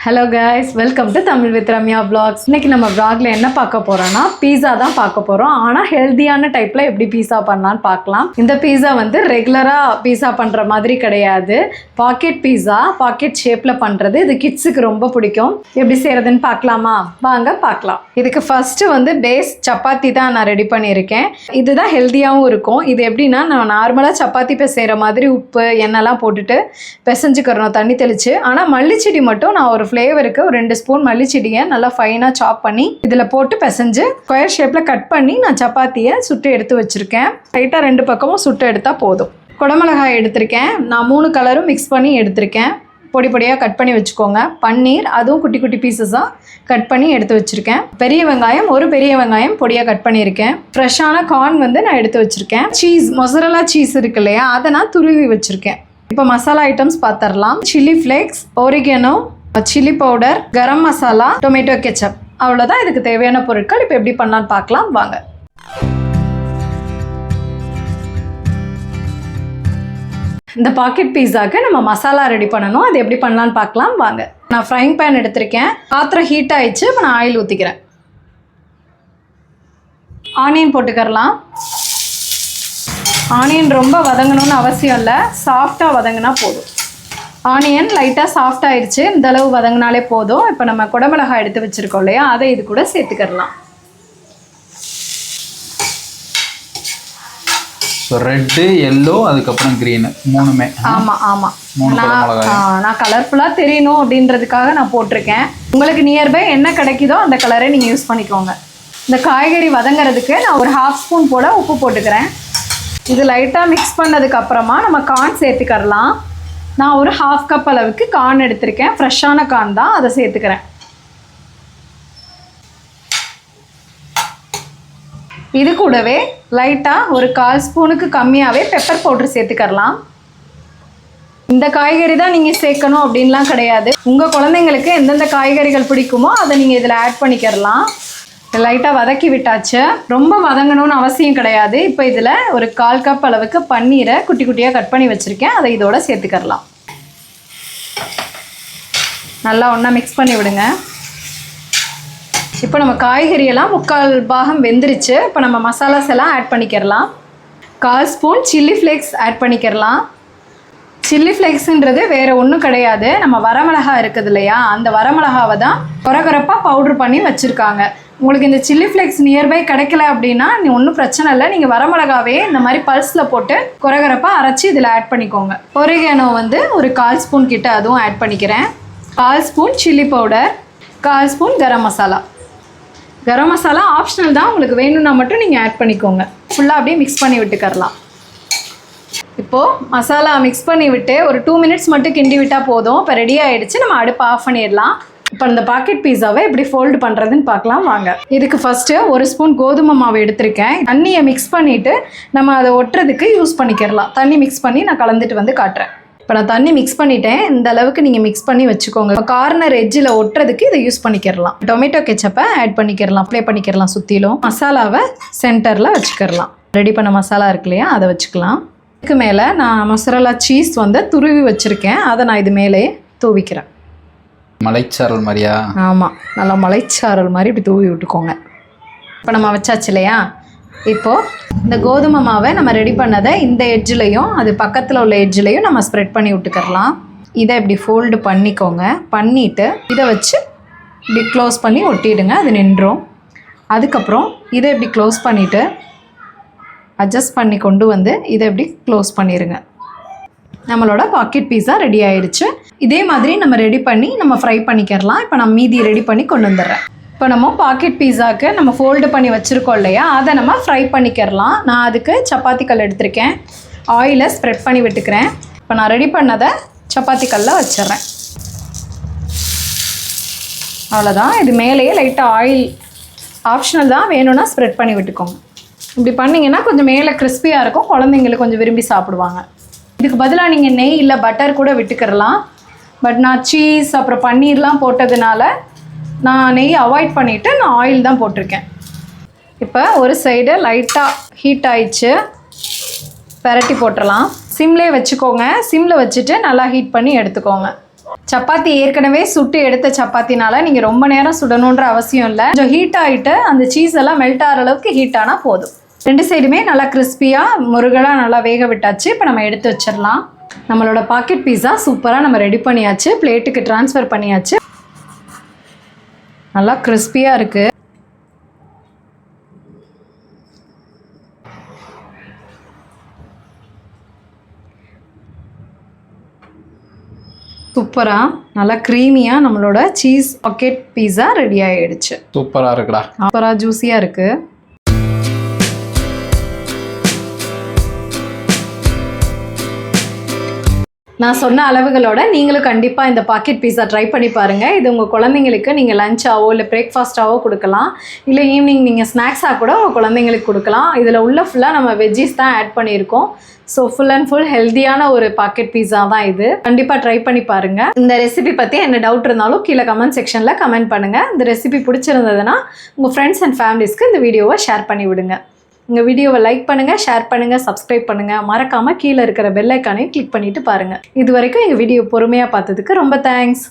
Hello guys, welcome to Tamil with Ramya vlogs. இன்னைக்கு நம்ம vlogல என்ன பார்க்க போறோம்னா பீஸா தான் பார்க்க போறோம். ஆனால் ஹெல்தியான டைப்ல எப்படி பீஸா பண்ணலான்னு பார்க்கலாம். இந்த பீஸா வந்து ரெகுலரா பீஸா பண்ற மாதிரி கிடையாது. பாக்கெட் பீஸா, பாக்கெட் ஷேப்ல பண்றது. இது கிட்ஸுக்கு ரொம்ப பிடிக்கும். எப்படி செய்யறதுன்னு பார்க்கலாமா? வாங்க பார்க்கலாம். இதுக்கு ஃபர்ஸ்ட் வந்து பேஸ் சப்பாத்தி தான் நான் ரெடி பண்ணியிருக்கேன். இதுதான் ஹெல்தியாகவும் இருக்கும். இது எப்படின்னா நான் நார்மலாக சப்பாத்தி செய்கிற மாதிரி உப்பு எண்ணெய்லாம் போட்டுட்டு பிசைஞ்சுக்கிறோம் தண்ணி தெளித்து. ஆனால் மல்லிச்செடி மட்டும் நான் ஒரு ஃப்ளேவருக்கு ஒரு 2 ஸ்பூன் மல்லிச்செடியை நல்லா ஃபைனாக சாப் பண்ணி இதில் போட்டு பிசைஞ்சு ஸ்கொயர் ஷேப்பில் கட் பண்ணி நான் சப்பாத்தியை சுட்டு எடுத்து வச்சுருக்கேன். லைட்டாக 2 பக்கமும் சுட்டு எடுத்தால் போதும். குடமிளகாய் எடுத்திருக்கேன். நான் 3 கலரும் மிக்ஸ் பண்ணி எடுத்திருக்கேன். பொடி பொடியாக கட் பண்ணி வச்சுக்கோங்க. பன்னீர், அதுவும் குட்டி குட்டி பீசஸாக கட் பண்ணி எடுத்து வச்சுருக்கேன். பெரிய வெங்காயம், ஒரு பெரிய வெங்காயம் பொடியாக கட் பண்ணியிருக்கேன். ஃப்ரெஷ்ஷான கார்ன் வந்து நான் எடுத்து வச்சுருக்கேன். சீஸ், மொசரலா சீஸ் இருக்கு இல்லையா, அதை நான் துருவி வச்சுருக்கேன். இப்போ மசாலா ஐட்டம்ஸ் பார்த்துடலாம். Chilli flakes, oregano, chilli powder, garam masala, tomato ketchup, அவ்வளோதான் இதுக்கு தேவையான பொருட்கள். இப்போ எப்படி பண்ணலான்னு பார்க்கலாம் வாங்க. இந்த பாக்கெட் பீஸாக்கு நம்ம மசாலா ரெடி பண்ணணும். அது எப்படி பண்ணலான்னு பார்க்கலாம் வாங்க. நான் ஃப்ரைங் பேன் எடுத்திருக்கேன். பாத்திரம் ஹீட் ஆயிடுச்சு. இப்போ நான் ஆயில் ஊற்றிக்கிறேன். ஆனியன் போட்டுக்கிறலாம். ஆனியன் ரொம்ப வதங்கணும்னு அவசியம் இல்லை, சாஃப்டாக வதங்கினா போதும். ஆனியன் லைட்டாக சாஃப்ட் ஆயிடுச்சு. இந்த அளவு வதங்கினாலே போதும். இப்போ நம்ம குடமிளகாய் எடுத்து வச்சுருக்கோம் இல்லையா, அதை இது கூட சேர்த்துக்கிறலாம். ரெட்டு, எல்லோ, அதுக்கப்புறம் க்ரீனு, மூணுமே. ஆமாம். நான் கலர்ஃபுல்லாக தெரியணும் அப்படின்றதுக்காக நான் போட்டிருக்கேன். உங்களுக்கு நியர்பை என்ன கிடைக்குதோ அந்த கலரை நீங்கள் யூஸ் பண்ணிக்கோங்க. இந்த காய்கறி வதங்கிறதுக்கு நான் ஒரு 1/2 ஸ்பூன் போல் உப்பு போட்டுக்கிறேன். இது லைட்டாக மிக்ஸ் பண்ணதுக்கப்புறமா நம்ம கார்ன் சேர்த்துக்கிறலாம். நான் ஒரு 1/2 கப் அளவுக்கு கார்ன் எடுத்திருக்கேன். ஃப்ரெஷ்ஷான கார்ன் தான், அதை சேர்த்துக்கிறேன். இது கூடவே லைட்டாக ஒரு 1/4 ஸ்பூனுக்கு கம்மியாகவே பெப்பர் பவுட்ரு சேர்த்துக்கிறலாம். இந்த காய்கறி தான் நீங்கள் சேர்க்கணும் அப்படின்லாம் கிடையாது. உங்கள் குழந்தைங்களுக்கு எந்தெந்த காய்கறிகள் பிடிக்குமோ அதை நீங்கள் இதில் ஆட் பண்ணிக்கிறலாம். லைட்டாக வதக்கி விட்டாச்சு. ரொம்ப வதங்கணும்னு அவசியம் கிடையாது. இப்போ இதில் ஒரு 1/4 கப் அளவுக்கு பன்னீரை குட்டி குட்டியாக கட் பண்ணி வச்சுருக்கேன். அதை இதோட சேர்த்துக்கிறலாம். நல்லா ஒன்றா மிக்ஸ் பண்ணி விடுங்க. இப்போ நம்ம காய்கறியெல்லாம் 3/4 பாகம் வெந்துருச்சு. இப்போ நம்ம மசாலாஸ் எல்லாம் ஆட் பண்ணிக்கிறலாம். 1/4 ஸ்பூன் சில்லி ஃப்ளேக்ஸ் ஆட் பண்ணிக்கிறலாம். சில்லி ஃப்ளேக்ஸுன்றது வேறு ஒன்றும் கிடையாது. நம்ம வரமிளகா இருக்குது இல்லையா, அந்த வரமிளகாவை தான் கொரகொரப்பாக பவுட்ரு பண்ணி வச்சுருக்காங்க. உங்களுக்கு இந்த சில்லி ஃப்ளேக்ஸ் நியர்பை கிடைக்கல அப்படின்னா ஒன்றும் பிரச்சனை இல்லை. நீங்கள் வரமிளகாவே இந்த மாதிரி பல்ஸில் போட்டு கொரகொரப்பாக அரைச்சி இதில் ஆட் பண்ணிக்கோங்க. ஒரிகனோ வந்து ஒரு 1/4 ஸ்பூன் கிட்ட அதுவும் ஆட் பண்ணிக்கிறேன். 1/4 spoon chilli powder, 1/4 spoon garam masala. Garam masala optional தான், உங்களுக்கு வேணும்னா மட்டும் நீங்கள் ஆட் பண்ணிக்கோங்க. ஃபுல்லாக அப்படியே மிக்ஸ் பண்ணி விட்டுக்கரலாம். இப்போது மசாலா மிக்ஸ் பண்ணி விட்டு ஒரு 2 மினிட்ஸ் மட்டும் கிண்டி விட்டால் போதும். இப்போ ரெடி ஆகிடுச்சு. நம்ம அடுப்பு ஆஃப் பண்ணிடலாம். இப்போ இந்த பாக்கெட் பீஸாவை எப்படி ஃபோல்டு பண்ணுறதுன்னு பார்க்கலாம் வாங்க. இதுக்கு ஃபஸ்ட்டு ஒரு ஸ்பூன் கோதுமை மாவு எடுத்திருக்கேன். தண்ணியை மிக்ஸ் பண்ணிவிட்டு நம்ம அதை ஒட்டுறதுக்கு யூஸ் பண்ணிக்கிறலாம். தண்ணி மிக்ஸ் பண்ணி நான் கலந்துட்டு வந்து காட்டுறேன். இப்போ நான் தண்ணி மிக்ஸ் பண்ணிட்டேன். இந்த அளவுக்கு நீங்கள் மிக்ஸ் பண்ணி வச்சுக்கோங்க. இப்போ கார்னர் எட்ஜில் ஒட்டுறதுக்கு இதை யூஸ் பண்ணிக்கிறலாம். டொமேட்டோ கெச்சப்பை ஆட் பண்ணிக்கிறலாம், அப்ளை பண்ணிக்கிறலாம். சுற்றிலும் மசாலாவை சென்டரில் வச்சுக்கிறலாம். ரெடி பண்ண மசாலா இருக்கு இல்லையா, அதை வச்சுக்கலாம். இதுக்கு மேலே நான் மொசரலா சீஸ் வந்து துருவி வச்சுருக்கேன். அதை நான் இது மேலே தூவிக்கிறேன். மலைச்சாரல் மாதிரியா? ஆமாம், நல்லா மலைச்சாரல் மாதிரி இப்படி தூவி விட்டுக்கோங்க. இப்போ நம்ம வச்சாச்சு இல்லையா. இப்போது இந்த கோதுமை மாவை நம்ம ரெடி பண்ணதை இந்த எட்ஜிலையும் அது பக்கத்தில் உள்ள எட்ஜிலையும் நம்ம ஸ்ப்ரெட் பண்ணி விட்டுக்கிறலாம். இதை இப்படி ஃபோல்டு பண்ணிக்கோங்க. பண்ணிவிட்டு இதை வச்சு இப்படி க்ளோஸ் பண்ணி ஒட்டிடுங்க, அது நின்றும். அதுக்கப்புறம் இதை இப்படி க்ளோஸ் பண்ணிவிட்டு அட்ஜஸ்ட் பண்ணி கொண்டு வந்து இதை இப்படி க்ளோஸ் பண்ணிடுங்க. நம்மளோட பாக்கெட் பீஸா ரெடி ஆயிடுச்சு. இதே மாதிரி நம்ம ரெடி பண்ணி நம்ம ஃப்ரை பண்ணிக்கிறலாம். இப்போ நான் மீதி ரெடி பண்ணி கொண்டு வந்துடுறேன். இப்போ நம்ம பாக்கெட் பீஸாவுக்கு நம்ம ஃபோல்டு பண்ணி வச்சுருக்கோம் இல்லையா, அதை நம்ம ஃப்ரை பண்ணிக்கிறலாம். நான் அதுக்கு சப்பாத்தி கல் எடுத்திருக்கேன். ஆயிலை ஸ்ப்ரெட் பண்ணி விட்டுக்கிறேன். இப்போ நான் ரெடி பண்ணதை சப்பாத்தி கல்லில் வச்சிட்றேன். அவ்வளோதான். இது மேலேயே லைட்டாக ஆயில் ஆப்ஷனல் தான், வேணும்னா ஸ்ப்ரெட் பண்ணி விட்டுக்கோங்க. இப்படி பண்ணிங்கன்னா கொஞ்சம் மேலே கிறிஸ்பியாக இருக்கும். குழந்தைங்களுக்கு கொஞ்சம் விரும்பி சாப்பிடுவாங்க. இதுக்கு பதிலாக நீங்கள் நெய் இல்லை பட்டர் கூட விட்டுக்கிறலாம். பட் நான் சீஸ் அப்புறம் பன்னீர்லாம் போட்டதுனால நான் நெய் அவாய்ட் பண்ணிவிட்டு நான் ஆயில் தான் போட்டிருக்கேன். இப்போ ஒரு சைடு லைட்டாக ஹீட் ஆயிடுச்சு. பெரட்டி போட்டுடலாம். சிம்லேயே வச்சுக்கோங்க. சிம்மில் வச்சுட்டு நல்லா ஹீட் பண்ணி எடுத்துக்கோங்க. சப்பாத்தி ஏற்கனவே சுட்டு எடுத்த சப்பாத்தினால நீங்கள் ரொம்ப நேரம் சுடணுன்ற அவசியம் இல்லை. கொஞ்சம் ஹீட் ஆகிட்டு அந்த சீஸ் எல்லாம் மெல்ட் ஆகிற அளவுக்கு ஹீட் ஆனால் போதும். 2 சைடுமே நல்லா கிறிஸ்பியாக முருகலாக நல்லா வேக விட்டாச்சு. இப்போ நம்ம எடுத்து வச்சிடலாம். நம்மளோட பாக்கெட் பீஸா சூப்பராக நம்ம ரெடி பண்ணியாச்சு. பிளேட்டுக்கு ட்ரான்ஸ்ஃபர் பண்ணியாச்சு. நல்லா கிறிஸ்பியாக இருக்குது. சூப்பராக நல்லா க்ரீமியாக நம்மளோட சீஸ் பாக்கெட் பீஸா ரெடி ஆகிடுச்சு. சூப்பராக இருக்குடா. சூப்பராக ஜூஸியாக இருக்குது. நான் சொன்ன அளவுகளோட நீங்களும் கண்டிப்பாக இந்த பாக்கெட் பீஸா ட்ரை பண்ணி பாருங்கள். இது உங்கள் குழந்தைங்களுக்கு நீங்கள் லஞ்சாவோ இல்லை பிரேக்ஃபாஸ்ட்டாவோ கொடுக்கலாம். இல்லை ஈவினிங் நீங்கள் ஸ்நாக்ஸாக கூட உங்கள் குழந்தைங்களுக்கு கொடுக்கலாம். இதில் உள்ள ஃபுல்லாக நம்ம வெஜ்ஜீஸ் தான் ஆட் பண்ணியிருக்கோம். ஸோ ஃபுல் அண்ட் ஃபுல் ஹெல்த்தியான ஒரு பாக்கெட் பீஸா தான் இது. கண்டிப்பாக ட்ரை பண்ணி பாருங்கள். இந்த ரெசிபி பற்றி என்ன டவுட் இருந்தாலும் கீழே கமெண்ட் செக்ஷனில் கமெண்ட் பண்ணுங்கள். இந்த ரெசிபி பிடிச்சிருந்ததுன்னா உங்கள் ஃப்ரெண்ட்ஸ் அண்ட் ஃபேமிலிஸ்க்கு இந்த வீடியோவை ஷேர் பண்ணி விடுங்க. உங்கள் வீடியோவை லைக் பண்ணுங்கள், ஷேர் பண்ணுங்கள், சப்ஸ்கிரைப் பண்ணுங்கள். மறக்காமல் கீழே இருக்கிற பெல் ஐக்கானையும் கிளிக் பண்ணிவிட்டு பாருங்கள். இது வரைக்கும் எங்கள் வீடியோ பொறுமையாக பார்த்ததுக்கு ரொம்ப தேங்க்ஸ்.